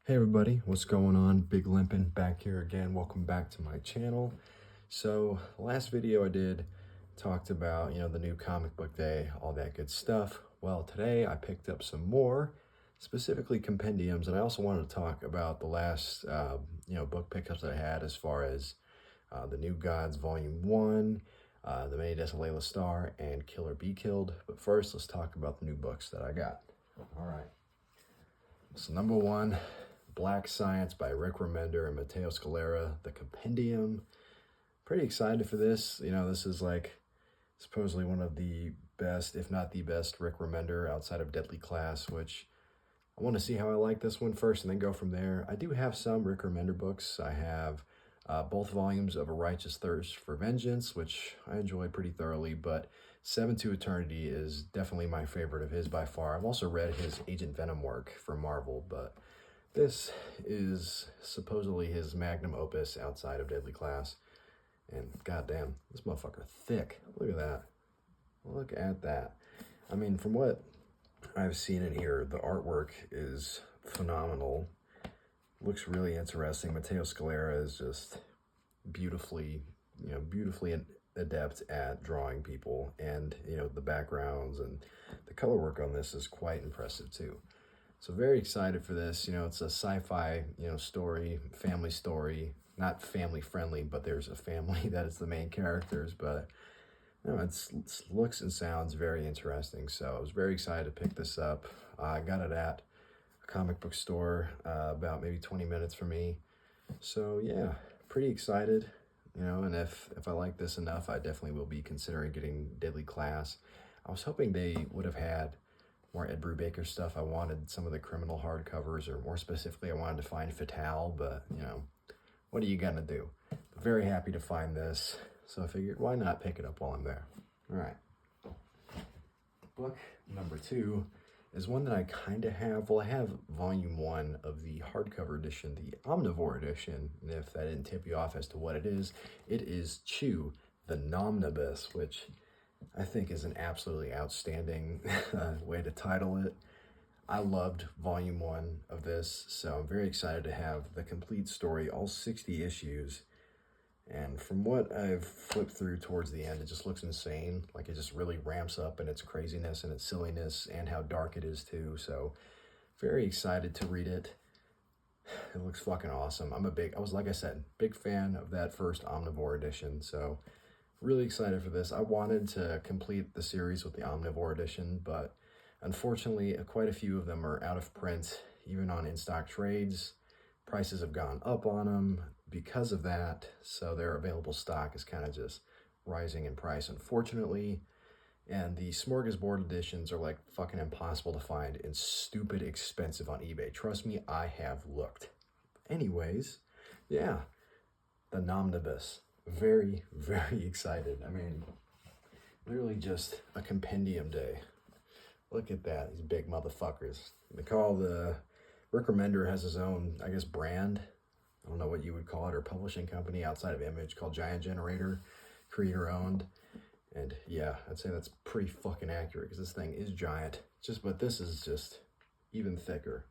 Hey everybody, what's going on? Big Limpin back here again. Welcome back to my channel. So last video I did talked about, the new comic book day, all that good stuff. Well, today I picked up some more, specifically compendiums, and I also wanted to talk about the last, book pickups that I had as far as the New Gods Volume 1, The Many Deaths of Layla Starr, and Kill or Be Killed. But first, let's talk about the new books that I got. All right. So number one, Black Science by Rick Remender and Matteo Scalera, the compendium. Pretty excited for this. This is like supposedly one of the best, if not the best, Rick Remender outside of Deadly Class, which I want to see how I like this one first and then go from there. I do have some Rick Remender books. I have both volumes of A Righteous Thirst for Vengeance, which I enjoy pretty thoroughly, but Seven to Eternity is definitely my favorite of his by far. I've also read his Agent Venom work for Marvel, but this is supposedly his magnum opus outside of Deadly Class. And goddamn, this motherfucker thick. Look at that. Look at that. I mean, from what I've seen in here, the artwork is phenomenal. Looks really interesting. Matteo Scalera is just beautifully adept at drawing people, and the backgrounds and the color work on this is quite impressive too. So very excited for this. It's a sci-fi, story, family story, not family friendly, but there's a family that is the main characters, but it looks and sounds very interesting. So I was very excited to pick this up. I got it at a comic book store about maybe 20 minutes from me. So yeah, pretty excited, and if I like this enough, I definitely will be considering getting Deadly Class. I was hoping they would have had more Ed Brubaker stuff. I wanted some of the criminal hardcovers, or more specifically, I wanted to find Fatale, but, what are you gonna do? Very happy to find this, so I figured, why not pick it up while I'm there? All right. Book number 2 is one that I kind of have. Well, I have volume 1 of the hardcover edition, the Omnivore edition, and if that didn't tip you off as to what it is Chew, the Nomnibus, which I think is an absolutely outstanding way to title it. I loved volume 1 of this, so I'm very excited to have the complete story, all 60 issues. And from what I've flipped through towards the end, it just looks insane. Like, it just really ramps up in its craziness and its silliness and how dark it is too. So very excited to read it. It looks fucking awesome. I was, like I said, big fan of that first Omnivore edition, so really excited for this. I wanted to complete the series with the Omnivore edition, but unfortunately, quite a few of them are out of print, even on in-stock trades. Prices have gone up on them because of that, so their available stock is kind of just rising in price, unfortunately. And the smorgasbord editions are like fucking impossible to find and stupid expensive on eBay. Trust me, I have looked. Anyways, yeah, the Nomnibus. Very, very excited. I mean, literally just a compendium day. Look at that, these big motherfuckers. Rick Remender has his own, I guess, brand. I don't know what you would call it, or publishing company outside of Image called Giant Generator, creator owned. And yeah, I'd say that's pretty fucking accurate because this thing is giant. But this is just even thicker.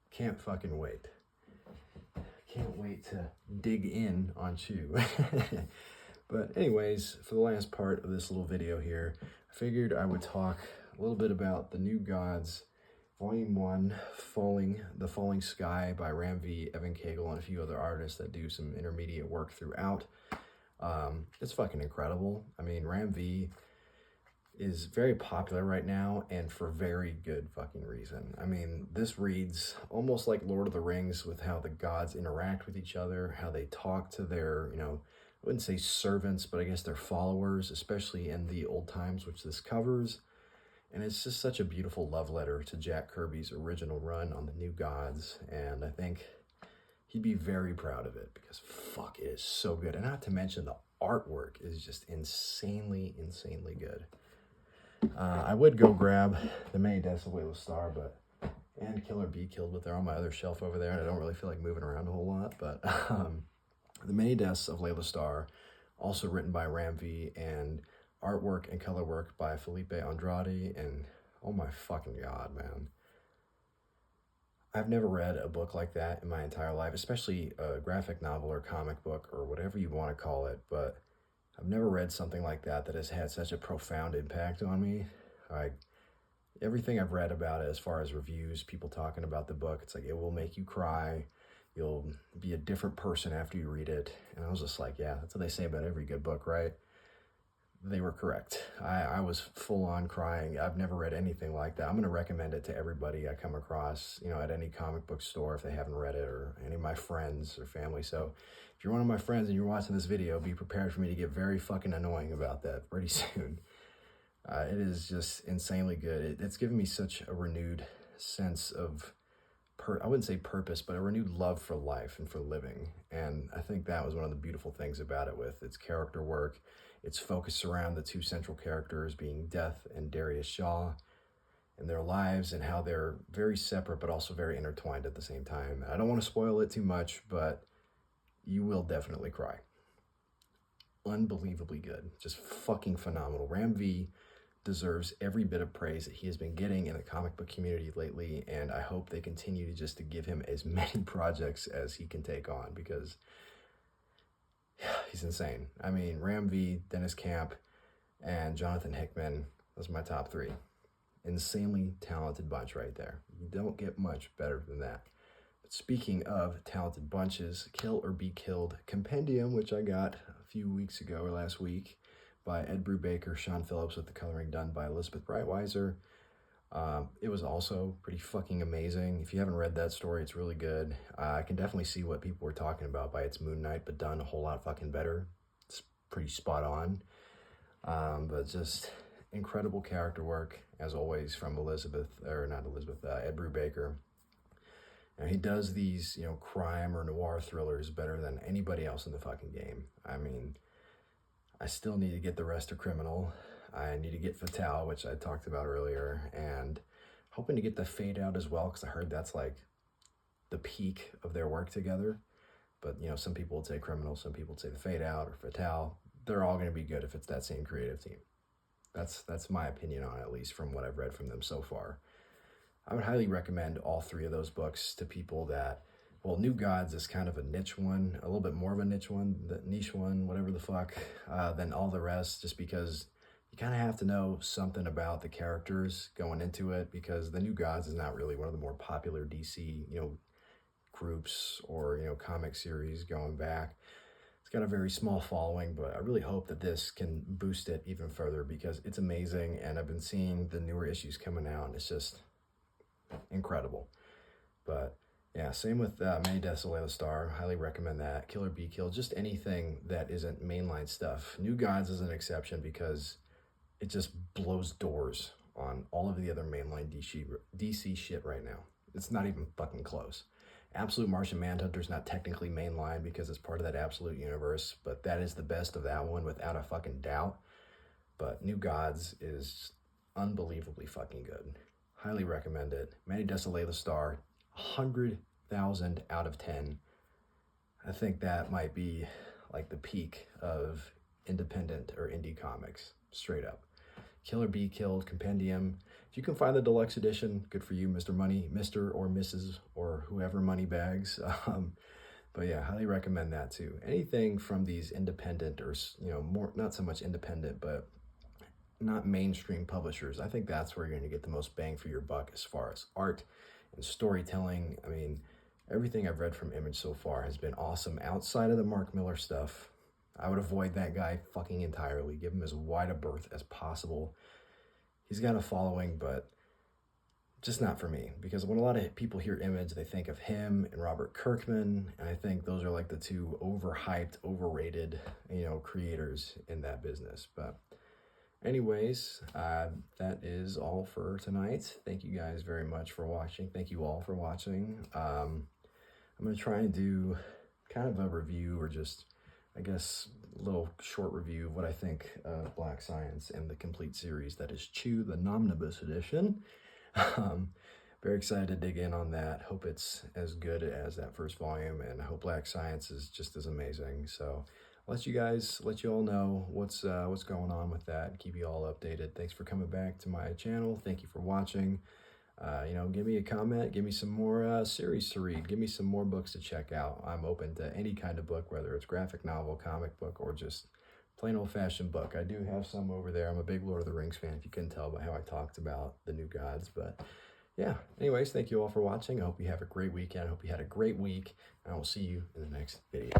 Can't fucking wait. Can't wait to dig in on Chew. But anyways, for the last part of this little video here, I figured I would talk a little bit about the New Gods, Volume 1, The Falling Sky by Ram V, Evan Cagle, and a few other artists that do some intermediate work throughout. It's fucking incredible. I mean, Ram V is very popular right now, and for very good fucking reason. I mean, this reads almost like Lord of the Rings with how the gods interact with each other, how they talk to their, I wouldn't say servants, but I guess their followers, especially in the old times, which this covers. And it's just such a beautiful love letter to Jack Kirby's original run on the New Gods, and I think he'd be very proud of it because fuck, it is so good. And not to mention the artwork is just insanely, insanely good. I would go grab The Many Deaths of Layla Starr, and Kill or Be Killed, but they're on my other shelf over there, and I don't really feel like moving around a whole lot. But The Many Deaths of Layla Starr, also written by Ram V, and artwork and color work by Felipe Andrade, and oh my fucking god, man. I've never read a book like that in my entire life, especially a graphic novel or comic book or whatever you want to call it. But I've never read something like that that has had such a profound impact on me. Like everything I've read about it, as far as reviews, people talking about the book, it's like it will make you cry. You'll be a different person after you read it. And I was just like, yeah, that's what they say about every good book, right? They were correct. I was full on crying. I've never read anything like that. I'm going to recommend it to everybody I come across, at any comic book store if they haven't read it, or any of my friends or family. So if you're one of my friends and you're watching this video, be prepared for me to get very fucking annoying about that pretty soon. It is just insanely good. It's given me such a renewed sense of, I wouldn't say purpose, but a renewed love for life and for living. And I think that was one of the beautiful things about it, with its character work. It's focused around the two central characters being Death and Darius Shaw, and their lives and how they're very separate but also very intertwined at the same time. I don't want to spoil it too much, but you will definitely cry. Unbelievably good. Just fucking phenomenal. Ram V deserves every bit of praise that he has been getting in the comic book community lately, and I hope they continue to give him as many projects as he can take on, because he's insane. I mean, Ram V, Dennis Camp, and Jonathan Hickman, those are my top three. Insanely talented bunch right there. You don't get much better than that. But speaking of talented bunches, Kill or Be Killed Compendium, which I got a few weeks ago or last week, by Ed Brubaker, Sean Phillips, with the coloring done by Elizabeth Breitweiser. It was also pretty fucking amazing. If you haven't read that story, it's really good. I can definitely see what people were talking about by its Moon Knight, but done a whole lot fucking better. It's pretty spot on. But just incredible character work, as always, from Ed Brubaker. And he does these, crime or noir thrillers better than anybody else in the fucking game. I mean, I still need to get the rest of Criminal. I need to get Fatale, which I talked about earlier, and hoping to get the Fade Out as well, because I heard that's like the peak of their work together. But, some people would say Criminal, some people would say the Fade Out or Fatale. They're all going to be good if it's that same creative team. That's my opinion on it, at least from what I've read from them so far. I would highly recommend all three of those books to people that, well, New Gods is kind of a niche one, a little bit more of a niche one, whatever the fuck, than all the rest, just because you kind of have to know something about the characters going into it, because the New Gods is not really one of the more popular DC, groups or, comic series going back. It's got a very small following, but I really hope that this can boost it even further, because it's amazing, and I've been seeing the newer issues coming out, and it's just incredible. But yeah, same with Many Deaths of Layla Starr. Highly recommend that. Kill or Be Killed. Just anything that isn't mainline stuff. New Gods is an exception because it just blows doors on all of the other mainline DC shit right now. It's not even fucking close. Absolute Martian Manhunter is not technically mainline because it's part of that Absolute universe, but that is the best of that one without a fucking doubt. But New Gods is unbelievably fucking good. Highly recommend it. Many Deaths of Layla Starr, 100,000 out of 10. I think that might be like the peak of independent or indie comics, straight up. Kill or Be Killed Compendium. If you can find the deluxe edition, good for you, Mr. Money, Mr. or Mrs. or whoever money bags. But yeah, highly recommend that too. Anything from these independent or, more, not so much independent, but not mainstream publishers, I think that's where you're going to get the most bang for your buck as far as art and storytelling. I mean, everything I've read from Image so far has been awesome. Outside of the Mark Miller stuff, I would avoid that guy fucking entirely. Give him as wide a berth as possible. He's got a following, but just not for me. Because when a lot of people hear Image, they think of him and Robert Kirkman, and I think those are like the two overhyped, overrated, creators in that business. But anyways, that is all for tonight. Thank you guys very much for watching. Thank you all for watching. I'm going to try and do kind of a review, or just, I guess, a little short review of what I think of Black Science and the complete series that is Chew, the Nomnibus edition. Very excited to dig in on that. Hope it's as good as that first volume, and I hope Black Science is just as amazing. So let you all know what's going on with that, keep you all updated. Thanks for coming back to my channel. Thank you for watching. Give me a comment, give me some more series to read, give me some more books to check out. I'm open to any kind of book, whether it's graphic novel, comic book, or just plain old-fashioned book. I do have some over there. I'm a big Lord of the Rings fan, if you couldn't tell by how I talked about the new gods. But yeah, anyways, thank you all for watching. I hope you have a great weekend. I hope you had a great week, and I will see you in the next video.